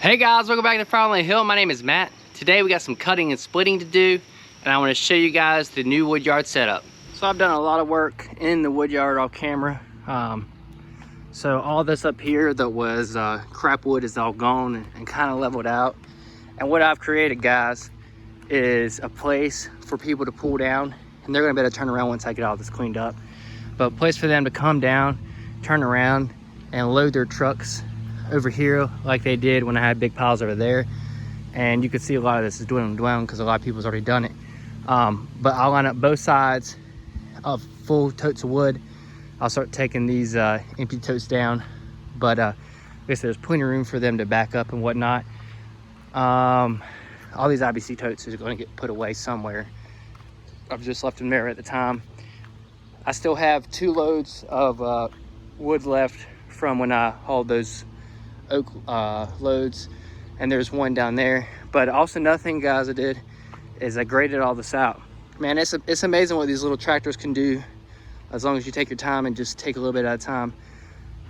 Hey guys, welcome back to Firewood Hill. My name is Matt. Today we got some cutting and splitting to do, and I want to show you guys the new Woodyard setup. So I've done a lot of work in the Woodyard off camera. So all this up here that was crap wood is all gone and kind of leveled out. And what I've created, guys, is a place for people to pull down, and they're gonna be able to turn around once I get all this cleaned up. But a place for them to come down, turn around, and load their trucks over here like they did when I had big piles over there. And you can see a lot of this is dwindling because a lot of people's already done it. But I'll line up both sides of full totes of wood. I'll start taking these empty totes down, but I guess there's plenty of room for them to back up and whatnot. All these IBC totes are going to get put away somewhere. I've just left them there at the time. I still have 2 loads of wood left from when I hauled those oak loads, and there's one down there. But also another thing, guys, I did is I graded all this out. Man, it's amazing what these little tractors can do as long as you take your time and just take a little bit at a time.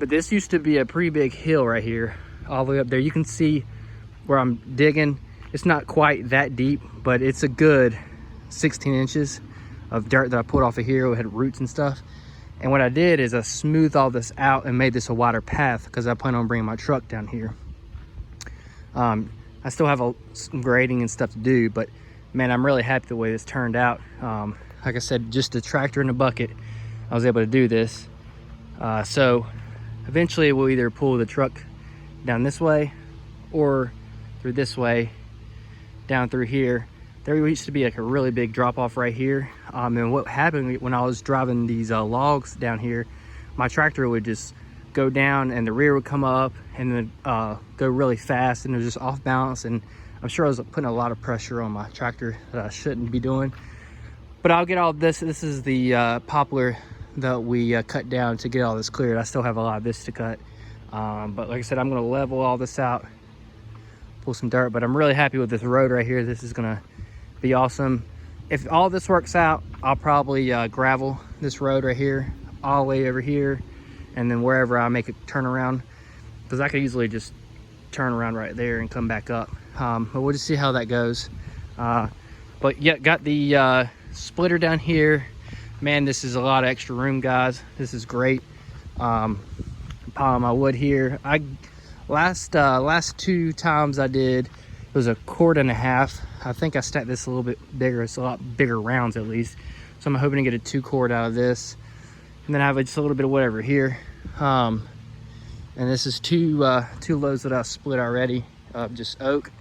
But this used to be a pretty big hill right here, all the way up there. You can see where I'm digging. It's not quite that deep, but it's a good 16 inches of dirt that I pulled off of here. It had roots and stuff. And what I did is I smoothed all this out and made this a wider path because I plan on bringing my truck down here. I still have some grading and stuff to do, but man, I'm really happy the way this turned out. Like I said, just a tractor and a bucket, I was able to do this. So eventually we'll either pull the truck down this way or through this way, down through here. There used to be like a really big drop off right here. And what happened when I was driving these logs down here, my tractor would just go down and the rear would come up and then go really fast, and it was just off balance. And I'm sure I was putting a lot of pressure on my tractor that I shouldn't be doing. But I'll get all this. This is the poplar that we cut down to get all this cleared. I still have a lot of this to cut. But like I said, I'm gonna level all this out, pull some dirt. But I'm really happy with this road right here. This is gonna be awesome. If all this works out, I'll probably gravel this road right here all the way over here, and then wherever I make it turn around, because I could easily just turn around right there and come back up. But we'll just see how that goes. But yeah, got the splitter down here. Man, this is a lot of extra room, guys. This is great. Piling my wood here. Last 2 times I did, it was 1.5 cords. I think I stacked this a little bit bigger. It's a lot bigger rounds at least. So I'm hoping to get a 2 cord out of this. And then I have just a little bit of whatever here. And this is two loads that I split already of just oak.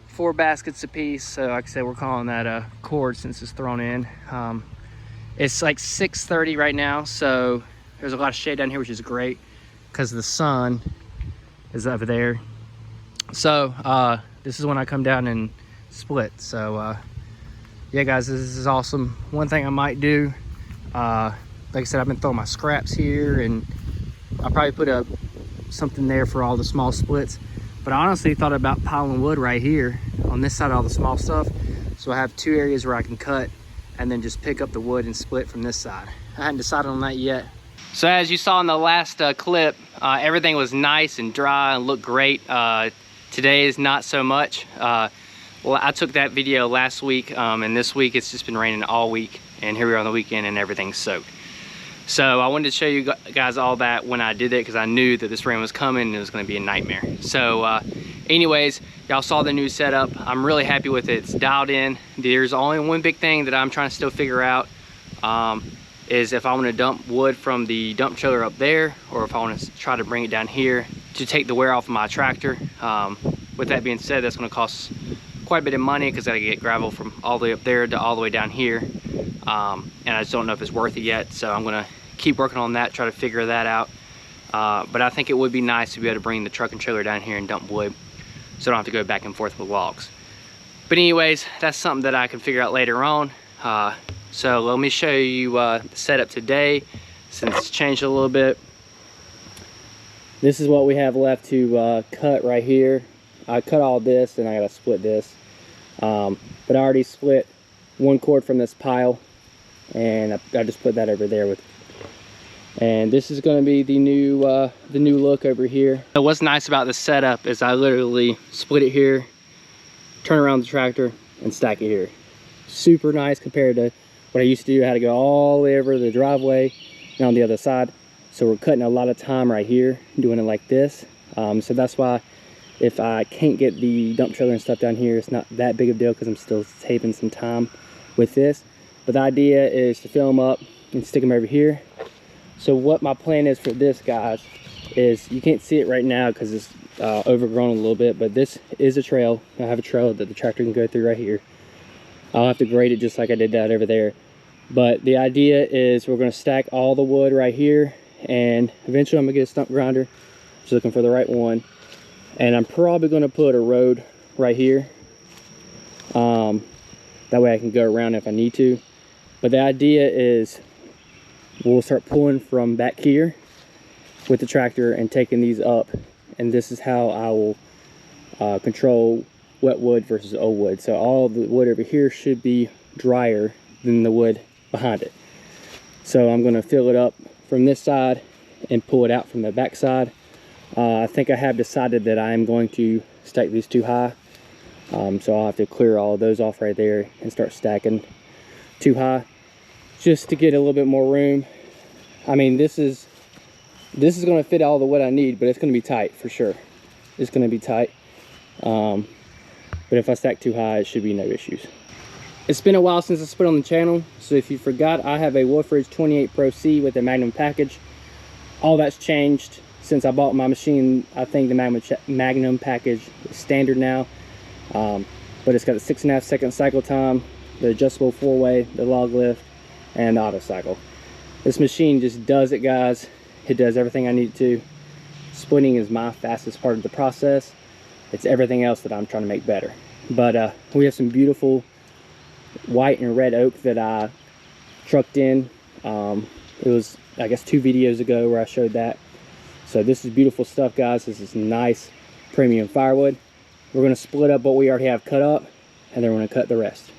4 baskets a piece. So like I said, we're calling that a cord since it's thrown in. It's like 6:30 right now. So there's a lot of shade down here, which is great because the sun is over there. So this is when I come down and split. So yeah, guys, this is awesome. One thing I might do, like I said, I've been throwing my scraps here, and I'll probably put something there for all the small splits. But I honestly thought about piling wood right here on this side of all the small stuff, so I have 2 areas where I can cut and then just pick up the wood and split from this side. I hadn't decided on that yet. So as you saw in the last clip, everything was nice and dry and looked great. Today is not so much. Well, I took that video last week, and this week it's just been raining all week, and here we are on the weekend and everything's soaked. So I wanted to show you guys all that when I did it, because I knew that this rain was coming and it was going to be a nightmare. So anyways, y'all saw the new setup. I'm really happy with it. It's dialed in. There's only one big thing that I'm trying to still figure out, is if I want to dump wood from the dump trailer up there, or if I want to try to bring it down here to take the wear off of my tractor. With that being said, that's going to cost quite a bit of money because I gotta get gravel from all the way up there to all the way down here. And I just don't know if it's worth it yet. So I'm gonna keep working on that, try to figure that out. But I think it would be nice to be able to bring the truck and trailer down here and dump wood, so I don't have to go back and forth with logs. But anyways, that's something that I can figure out later on. So let me show you the setup today, since it's changed a little bit. This is what we have left to cut right here. I cut all this and I gotta split this. But I already split 1 cord from this pile, and I just put that over there with And this is going to be the new look over here. So what's nice about this setup is I literally split it here, turn around the tractor, and stack it here. Super nice compared to what I used to do. I had to go all the way over the driveway and on the other side. So we're cutting a lot of time right here doing it like this. So that's why if I can't get the dump trailer and stuff down here, it's not that big of a deal because I'm still saving some time with this. But the idea is to fill them up and stick them over here. So what my plan is for this, guys, is you can't see it right now because it's overgrown a little bit, but this is a trail. I have a trail that the tractor can go through right here. I'll have to grade it just like I did that over there. But the idea is we're going to stack all the wood right here, and eventually I'm going to get a stump grinder. Just looking for the right one. And I'm probably going to put a road right here. That way I can go around if I need to. But the idea is we'll start pulling from back here with the tractor and taking these up. And this is how I will control wet wood versus old wood. So all the wood over here should be drier than the wood behind it. So I'm going to fill it up from this side and pull it out from the back side. I think I have decided that I am going to stack these too high. So I'll have to clear all of those off right there and start stacking too high just to get a little bit more room. I mean, this is going to fit all the wood I need, but it's going to be tight for sure. It's going to be tight. But if I stack too high, it should be no issues. It's been a while since I split on the channel, so if you forgot, I have a Wolfridge 28 Pro C with a Magnum package. All that's changed since I bought my machine. I think the Magnum package is standard now, but it's got a 6.5 second cycle time, the adjustable 4-way, the log lift, and the auto cycle. This machine just does it, guys. It does everything I need it to. Splitting is my fastest part of the process. It's everything else that I'm trying to make better. But we have some beautiful white and red oak that I trucked in. It was, I guess, 2 videos ago where I showed that. So this is beautiful stuff, guys. This is nice premium firewood. We're going to split up what we already have cut up, and then we're going to cut the rest.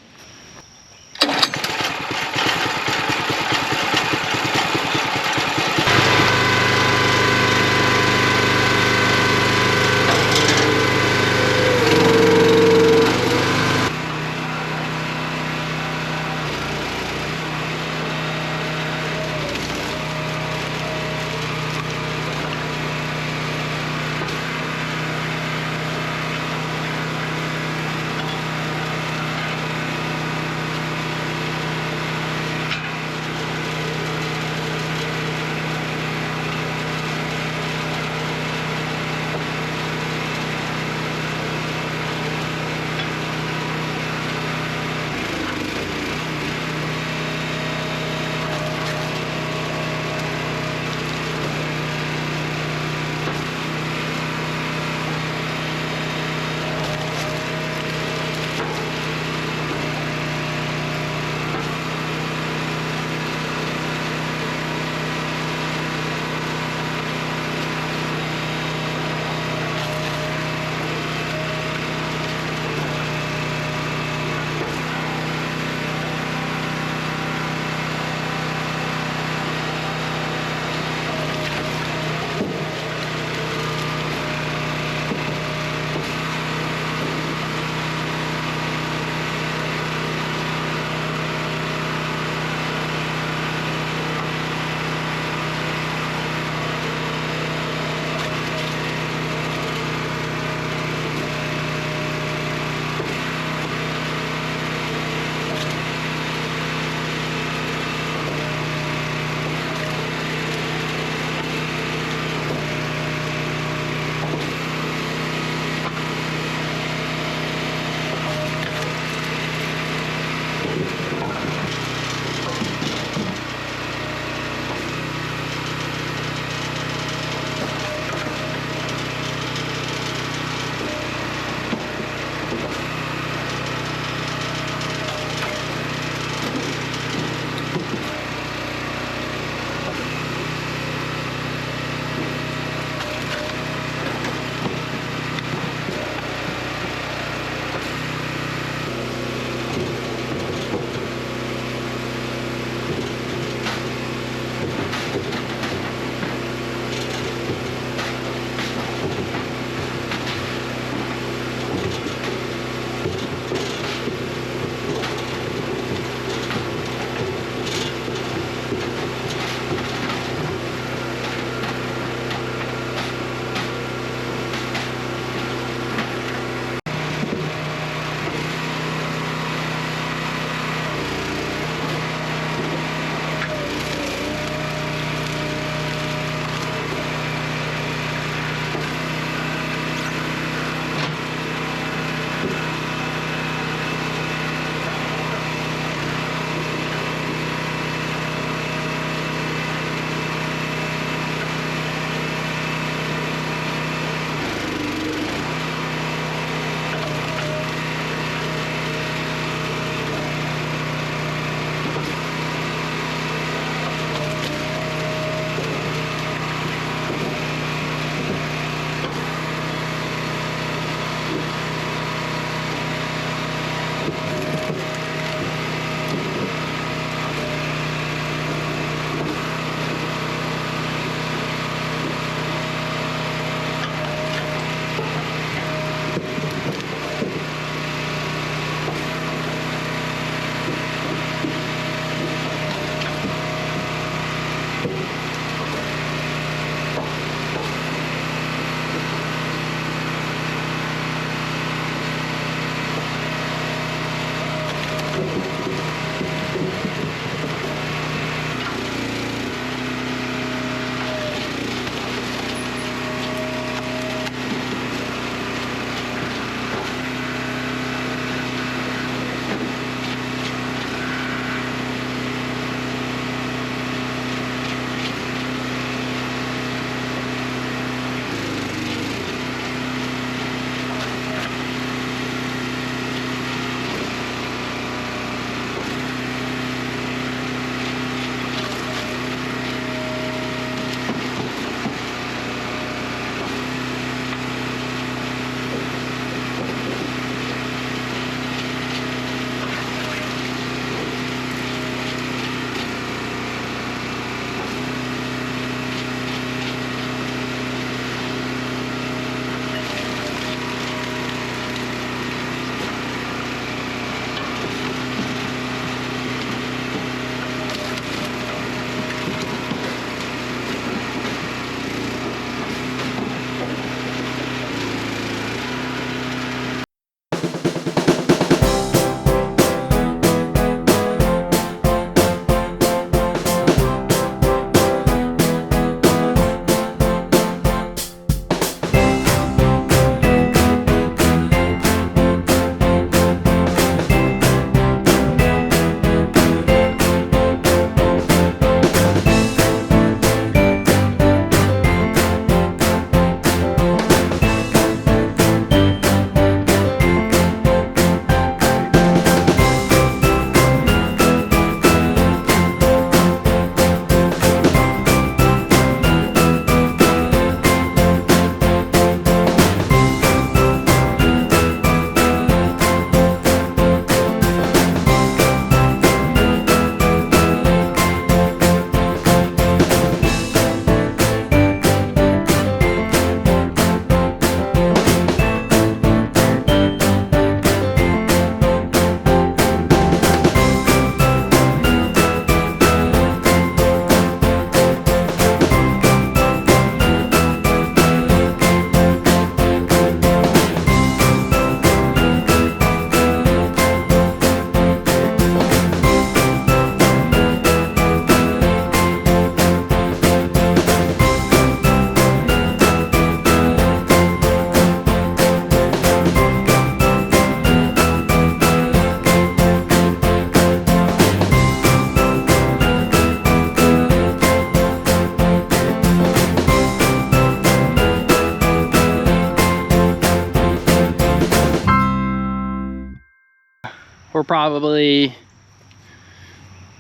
we're probably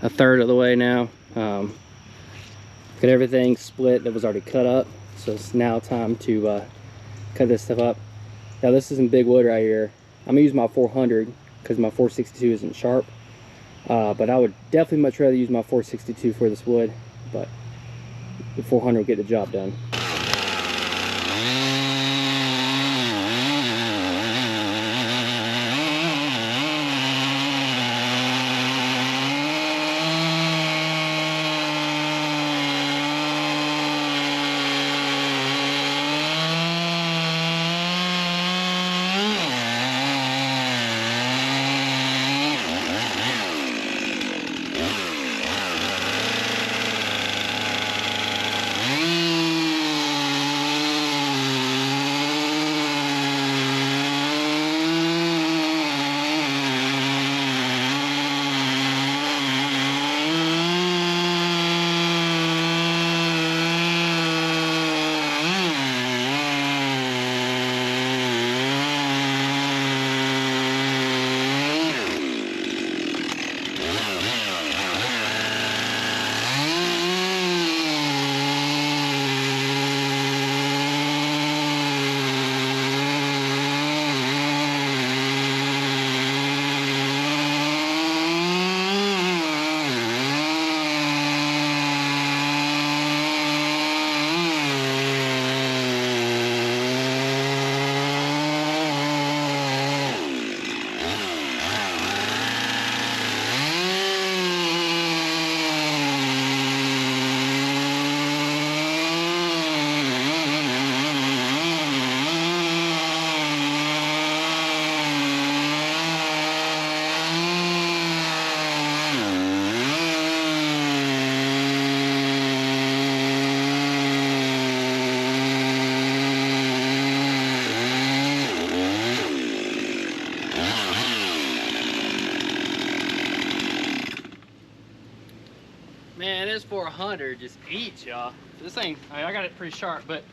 a third of the way now. Got everything split that was already cut up, so it's now time to cut this stuff up. Now this isn't big wood right here. I'm gonna use my 400 because my 462 isn't sharp, but I would definitely much rather use my 462 for this wood, but the 400 will get the job done. Man, this 400 just eats, y'all. This thing, I got it pretty sharp, but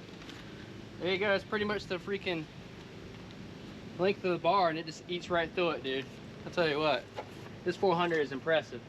there you go. It's pretty much the freaking length of the bar, and it just eats right through it, dude. I'll tell you what, this 400 is impressive.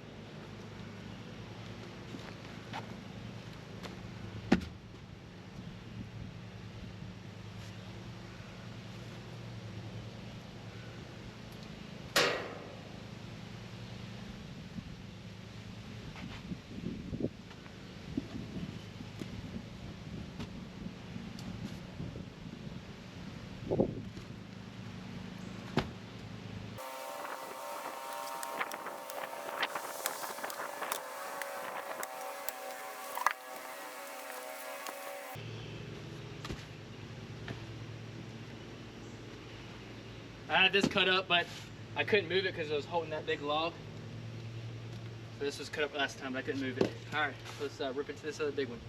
I had this cut up, but I couldn't move it because I was holding that big log. So this was cut up last time, but I couldn't move it. All right, let's rip into this other big one.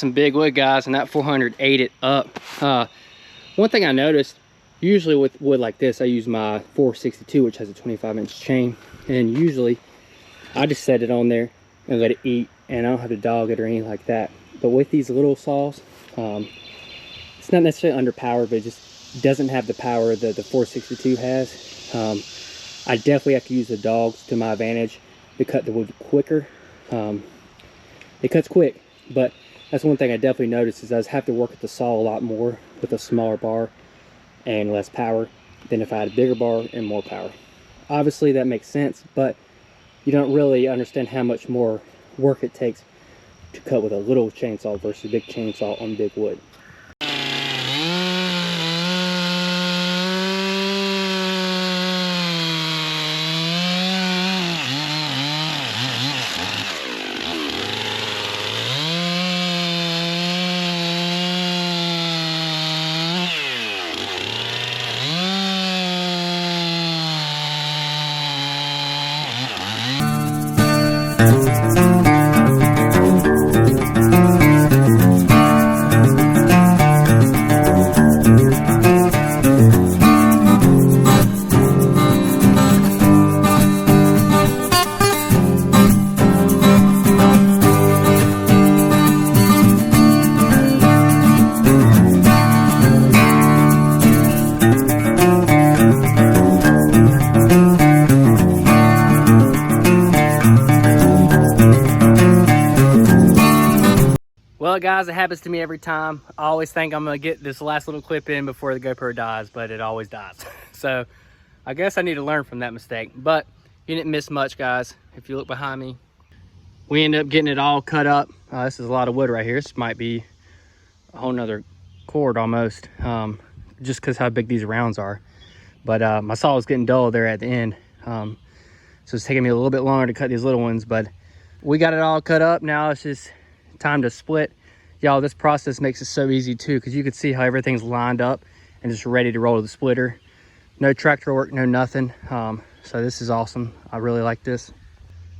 some big wood, guys, and that 400 ate it up. One thing I noticed, usually with wood like this, I use my 462, which has a 25-inch chain, and usually I just set it on there and let it eat, and I don't have to dog it or anything like that. But with these little saws, it's not necessarily underpowered, but it just doesn't have the power that the 462 has. I definitely have to use the dogs to my advantage to cut the wood quicker. It cuts quick, but that's one thing I definitely noticed is I have to work at the saw a lot more with a smaller bar and less power than if I had a bigger bar and more power. Obviously that makes sense, but you don't really understand how much more work it takes to cut with a little chainsaw versus a big chainsaw on big wood. Well, guys, it happens to me every time. I always think I'm gonna get this last little clip in before the GoPro dies, but it always dies. So I guess I need to learn from that mistake, but you didn't miss much, guys. If you look behind me, we ended up getting it all cut up. This is a lot of wood right here. This might be a whole nother cord almost, just because how big these rounds are. But my saw was getting dull there at the end. So it's taking me a little bit longer to cut these little ones, but we got it all cut up. Now it's just time to split. Y'all, this process makes it so easy too, because you can see how everything's lined up and just ready to roll to the splitter. No tractor work, no nothing. So this is awesome. I really like this.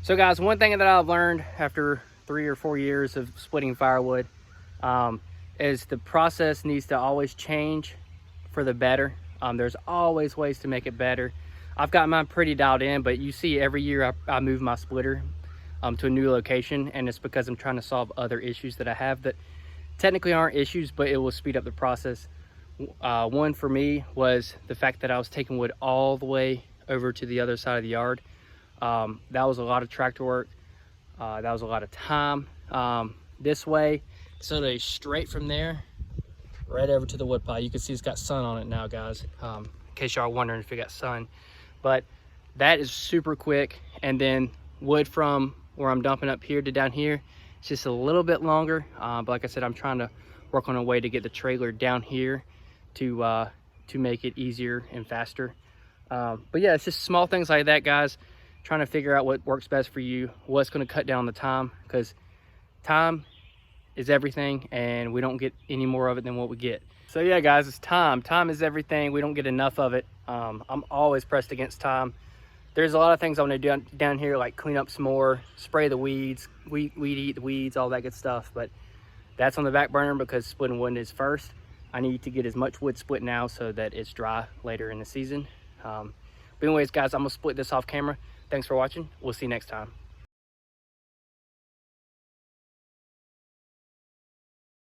So guys, one thing that I've learned after 3 or 4 years of splitting firewood is the process needs to always change for the better. There's always ways to make it better. I've got mine pretty dialed in, but you see every year I move my splitter to a new location, and it's because I'm trying to solve other issues that I have that technically aren't issues, but it will speed up the process. One for me was the fact that I was taking wood all the way over to the other side of the yard. That was a lot of tractor work. That was a lot of time. This way, so straight from there, right over to the wood pile. You can see it's got sun on it now, guys, in case y'all wondering if it got sun. But that is super quick. And then wood from where I'm dumping up here to down here, it's just a little bit longer. But like I said, I'm trying to work on a way to get the trailer down here to make it easier and faster. But yeah, it's just small things like that, guys. Trying to figure out what works best for you, what's going to cut down the time, because time is everything and we don't get any more of it than what we get. So yeah, guys, it's time. Time is everything. We don't get enough of it. I'm always pressed against time. There's a lot of things I want to do down here, like clean up some more, spray the weeds, weed eat the weeds, all that good stuff. But that's on the back burner because splitting wood is first. I need to get as much wood split now so that it's dry later in the season. But anyways, guys, I'm gonna split this off camera. Thanks for watching. We'll see you next time.